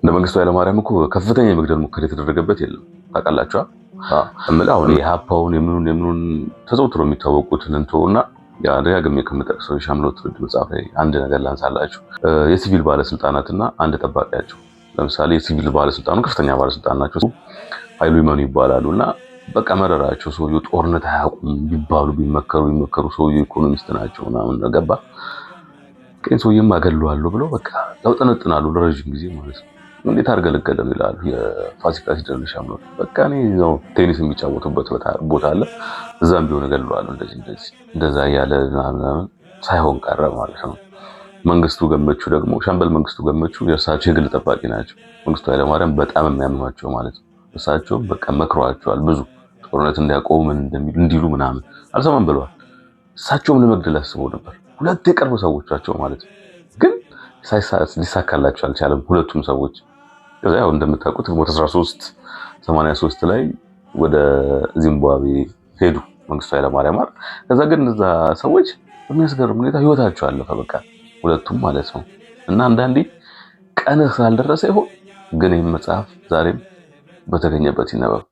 ለመንግስቱ ኃይለማርያም እኮ ከፍተኛ የመግደል ሙከራ የተደረገበት የለም ታውቃላችሁ። እምልህ አሁን የሀፓውን የምኑን ተዘውትሮ የሚታወቁትን እንተውና ደጋግሜ ከምጠቅሰው የሻምበል ትውልድ መጽሐፍ ላይ አንድ ነገር ላንሳላችሁ። የሲቪል ባለስልጣናትና አንድ ጠባቂያቸው። ለምሳሌ የሲቪል ባለስልጣኑ ከፍተኛ ባለስልጣን ናቸው፣ ኃይሉ ይመኑ ይባላሉ። እና በቃ መረራቸው። ሰውየው ጦርነት አያውቁም ቢባሉ ቢመከሩ ሰውየው ኢኮኖሚስት ናቸው ምናምን ገባ። ቀን ሰውየውም አገለዋለሁ ብለው በቃ ያውጠነጥናሉ ለረጅም ጊዜ ማለት ነው። እንዴት አርገለገለም ይላሉ። የፋሲካ ሲደርስ ሻምበል በቃ እኔ ነው ቴኒስ የሚጫወቱበት ቦታ አለ፣ እዛም ቢሆን እገለዋለሁ እንደዛ ያለ ሳይሆን ቀረ ማለት ነው። መንግስቱ ገመቹ ደግሞ ሻምበል መንግስቱ ገመቹ የእርሳቸው የግል ጠባቂ ናቸው። መንግስቱ ኃይለማርያም በጣም የሚያምኗቸው ማለት ነው። እርሳቸው በቃ መክሯቸዋል፣ ብዙ ጦርነት እንዲያቆሙ እንዲሉ ምናምን አልሰማም ብለዋል። እሳቸውም ለመግደል አስበው ነበር፣ ሁለት የቅርብ ሰዎቻቸው ማለት ነው። ግን ሊሳካላቸው አልቻለም ሁለቱም ሰዎች። ከዛ ያው እንደምታውቁት ግንቦት 1383 ላይ ወደ ዚምባብዌ ሄዱ መንግስቱ ኃይለማርያም አይደል። ከዛ ግን እነዛ ሰዎች በሚያስገርም ሁኔታ ህይወታቸው አለፈ፣ በቃ ሁለቱም ማለት ነው። እና አንዳንዴ ቀንህ ስላልደረሰ ይሆን ግን ይህን መጽሐፍ ዛሬም በተገኘበት ይነበብ።